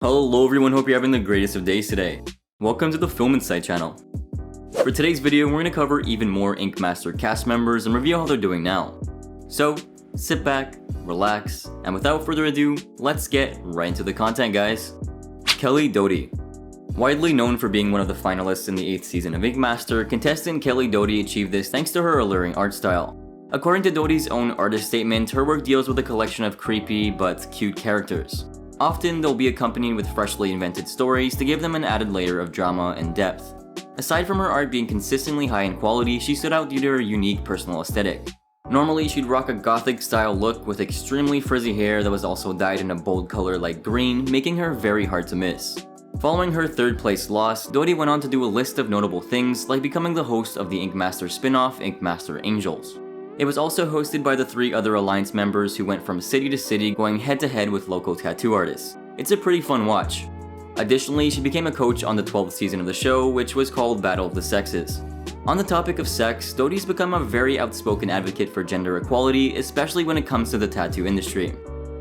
Hello everyone, hope you're having the greatest of days today. Welcome to the Film Insight channel. For today's video, we're going to cover even more Ink Master cast members and review how they're doing now. So, sit back, relax, and without further ado, let's get right into the content, guys. Kelly Doty. Widely known for being one of the finalists in the 8th season of Ink Master, contestant Kelly Doty achieved this thanks to her alluring art style. According to Doty's own artist statement, her work deals with a collection of creepy but cute characters. Often, they'll be accompanied with freshly invented stories to give them an added layer of drama and depth. Aside from her art being consistently high in quality, she stood out due to her unique personal aesthetic. Normally, she'd rock a gothic style look with extremely frizzy hair that was also dyed in a bold color like green, making her very hard to miss. Following her third place loss, Doty went on to do a list of notable things like becoming the host of the Ink Master spin-off Ink Master Angels. It was also hosted by the 3 other Alliance members who went from city to city going head to head with local tattoo artists. It's a pretty fun watch. Additionally, she became a coach on the 12th season of the show, which was called Battle of the Sexes. On the topic of sex, Doty's become a very outspoken advocate for gender equality, especially when it comes to the tattoo industry.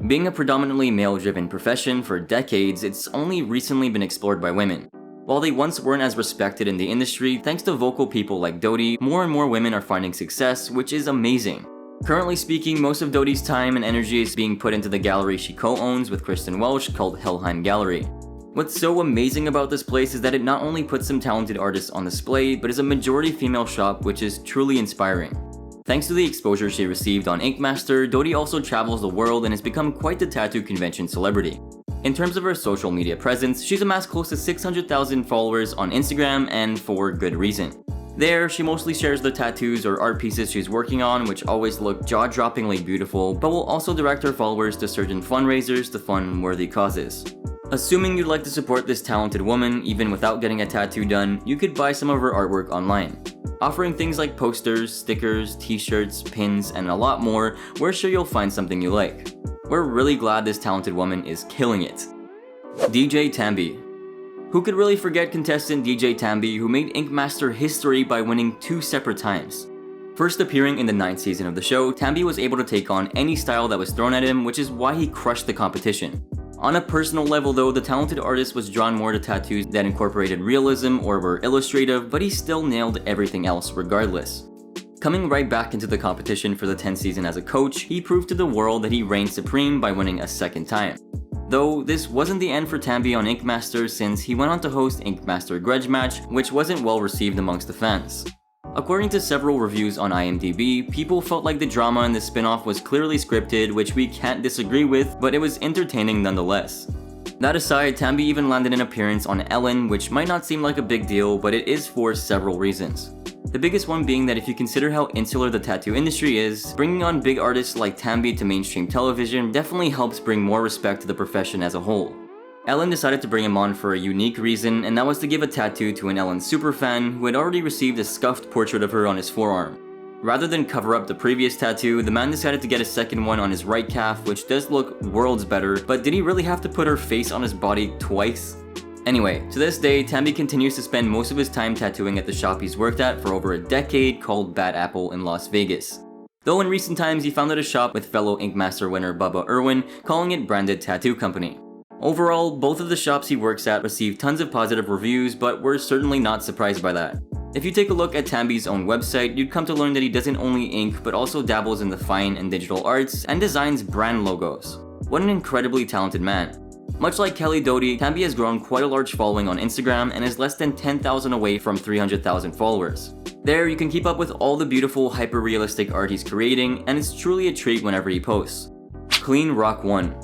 Being a predominantly male-driven profession for decades, it's only recently been explored by women. While they once weren't as respected in the industry, thanks to vocal people like Doty, more and more women are finding success, which is amazing. Currently speaking, most of Doty's time and energy is being put into the gallery she co-owns with Kristen Welsh called Helheim Gallery. What's so amazing about this place is that it not only puts some talented artists on display, but is a majority female shop, which is truly inspiring. Thanks to the exposure she received on Ink Master, Doty also travels the world and has become quite the tattoo convention celebrity. In terms of her social media presence, she's amassed close to 600,000 followers on Instagram, and for good reason. There, she mostly shares the tattoos or art pieces she's working on, which always look jaw-droppingly beautiful, but will also direct her followers to certain fundraisers to fund worthy causes. Assuming you'd like to support this talented woman, even without getting a tattoo done, you could buy some of her artwork online. Offering things like posters, stickers, t-shirts, pins, and a lot more, we're sure you'll find something you like. We're really glad this talented woman is killing it. DJ Tambe. Who could really forget contestant DJ Tambe, who made Ink Master history by winning 2 separate times? First appearing in the 9th season of the show, Tambe was able to take on any style that was thrown at him, which is why he crushed the competition. On a personal level though, the talented artist was drawn more to tattoos that incorporated realism or were illustrative, but he still nailed everything else regardless. Coming right back into the competition for the 10th season as a coach, he proved to the world that he reigned supreme by winning a second time. Though this wasn't the end for Tambe on Ink Master, since he went on to host Ink Master Grudge Match, which wasn't well received amongst the fans. According to several reviews on IMDb, people felt like the drama in the spin-off was clearly scripted, which we can't disagree with, but it was entertaining nonetheless. That aside, Tambe even landed an appearance on Ellen, which might not seem like a big deal, but it is for several reasons. The biggest one being that if you consider how insular the tattoo industry is, bringing on big artists like Tambe to mainstream television definitely helps bring more respect to the profession as a whole. Ellen decided to bring him on for a unique reason, and that was to give a tattoo to an Ellen superfan who had already received a scuffed portrait of her on his forearm. Rather than cover up the previous tattoo, the man decided to get a second one on his right calf, which does look worlds better, but did he really have to put her face on his body twice? Anyway, to this day, Tambe continues to spend most of his time tattooing at the shop he's worked at for over a decade called Bad Apple in Las Vegas. Though in recent times he founded a shop with fellow Ink Master winner Bubba Irwin, calling it Branded Tattoo Company. Overall, both of the shops he works at received tons of positive reviews, but we're certainly not surprised by that. If you take a look at Tambe's own website, you'd come to learn that he doesn't only ink, but also dabbles in the fine and digital arts and designs brand logos. What an incredibly talented man. Much like Kelly Doty, Tambe has grown quite a large following on Instagram and is less than 10,000 away from 300,000 followers. There, you can keep up with all the beautiful, hyper-realistic art he's creating, and it's truly a treat whenever he posts. Cleen Rock One.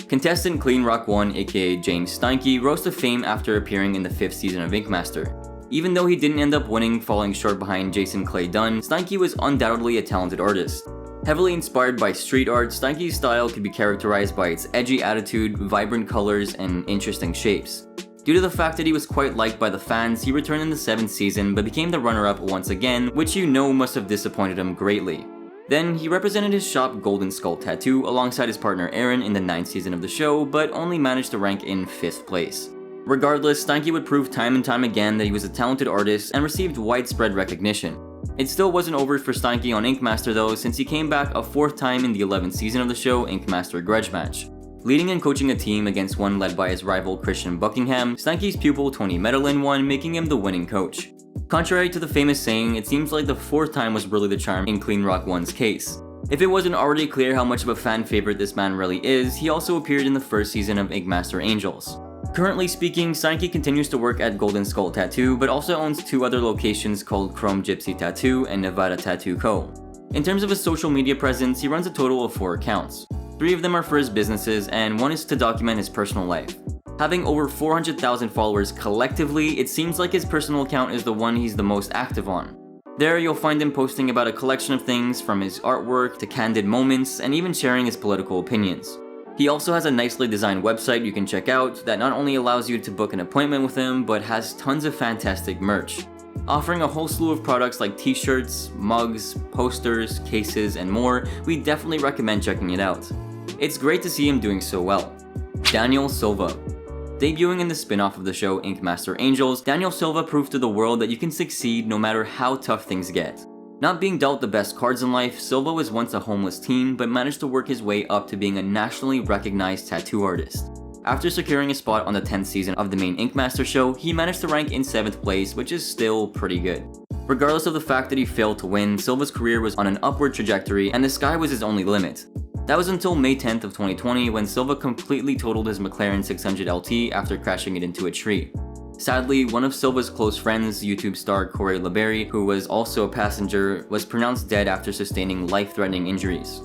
Contestant Cleen Rock One, aka James Steinke, rose to fame after appearing in the 5th season of Ink Master. Even though he didn't end up winning, falling short behind Jason Clay Dunn, Steinke was undoubtedly a talented artist. Heavily inspired by street art, Steinke's style could be characterized by its edgy attitude, vibrant colors, and interesting shapes. Due to the fact that he was quite liked by the fans, he returned in the 7th season but became the runner-up once again, which you know must have disappointed him greatly. Then, he represented his shop Golden Skull Tattoo alongside his partner Aaron in the 9th season of the show, but only managed to rank in 5th place. Regardless, Steinke would prove time and time again that he was a talented artist and received widespread recognition. It still wasn't over for Steinke on Ink Master though, since he came back a 4th time in the 11th season of the show Ink Master Grudge Match. Leading and coaching a team against one led by his rival Christian Buckingham, Stanky's pupil Tony Medellin won, making him the winning coach. Contrary to the famous saying, it seems like the fourth time was really the charm in Cleen Rock One's case. If it wasn't already clear how much of a fan favorite this man really is, he also appeared in the first season of Ink Master Angels. Currently speaking, Stanky continues to work at Golden Skull Tattoo, but also owns 2 other locations called Chrome Gypsy Tattoo and Nevada Tattoo Co. In terms of his social media presence, he runs a total of 4 accounts. 3 of them are for his businesses, and 1 is to document his personal life. Having over 400,000 followers collectively, it seems like his personal account is the one he's the most active on. There, you'll find him posting about a collection of things from his artwork to candid moments, and even sharing his political opinions. He also has a nicely designed website you can check out that not only allows you to book an appointment with him, but has tons of fantastic merch. Offering a whole slew of products like t-shirts, mugs, posters, cases, and more, we definitely recommend checking it out. It's great to see him doing so well. Daniel Silva. Debuting in the spin-off of the show Ink Master Angels, Daniel Silva proved to the world that you can succeed no matter how tough things get. Not being dealt the best cards in life, Silva was once a homeless teen but managed to work his way up to being a nationally recognized tattoo artist. After securing a spot on the 10th season of the main Ink Master show, he managed to rank in 7th place, which is still pretty good. Regardless of the fact that he failed to win, Silva's career was on an upward trajectory and the sky was his only limit. That was until May 10th of 2020 when Silva completely totaled his McLaren 600 LT after crashing it into a tree. Sadly, one of Silva's close friends, YouTube star Corey LeBerry, who was also a passenger, was pronounced dead after sustaining life-threatening injuries.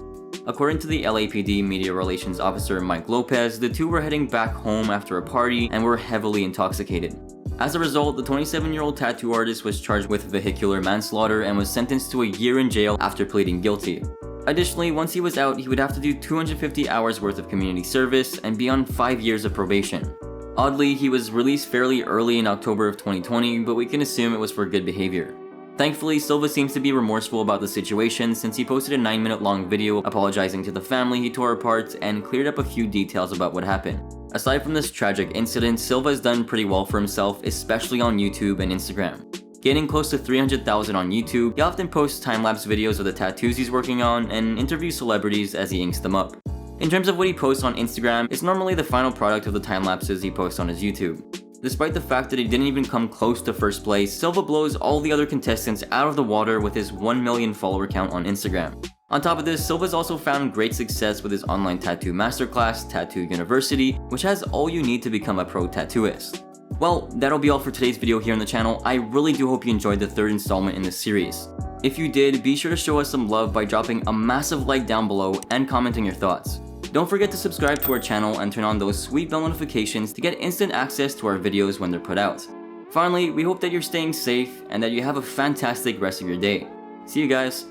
According to the LAPD Media Relations Officer Mike Lopez, the 2 were heading back home after a party and were heavily intoxicated. As a result, the 27-year-old tattoo artist was charged with vehicular manslaughter and was sentenced to a year in jail after pleading guilty. Additionally, once he was out, he would have to do 250 hours worth of community service and be on 5 years of probation. Oddly, he was released fairly early in October of 2020, but we can assume it was for good behavior. Thankfully, Silva seems to be remorseful about the situation since he posted a 9-minute long video apologizing to the family he tore apart and cleared up a few details about what happened. Aside from this tragic incident, Silva has done pretty well for himself, especially on YouTube and Instagram. Gaining close to 300,000 on YouTube, he often posts time-lapse videos of the tattoos he's working on and interviews celebrities as he inks them up. In terms of what he posts on Instagram, it's normally the final product of the time-lapses he posts on his YouTube. Despite the fact that he didn't even come close to first place, Silva blows all the other contestants out of the water with his 1 million follower count on Instagram. On top of this, Silva's also found great success with his online tattoo masterclass, Tattoo University, which has all you need to become a pro tattooist. Well, that'll be all for today's video here on the channel. I really do hope you enjoyed the 3rd installment in this series. If you did, be sure to show us some love by dropping a massive like down below and commenting your thoughts. Don't forget to subscribe to our channel and turn on those sweet bell notifications to get instant access to our videos when they're put out. Finally, we hope that you're staying safe and that you have a fantastic rest of your day. See you guys!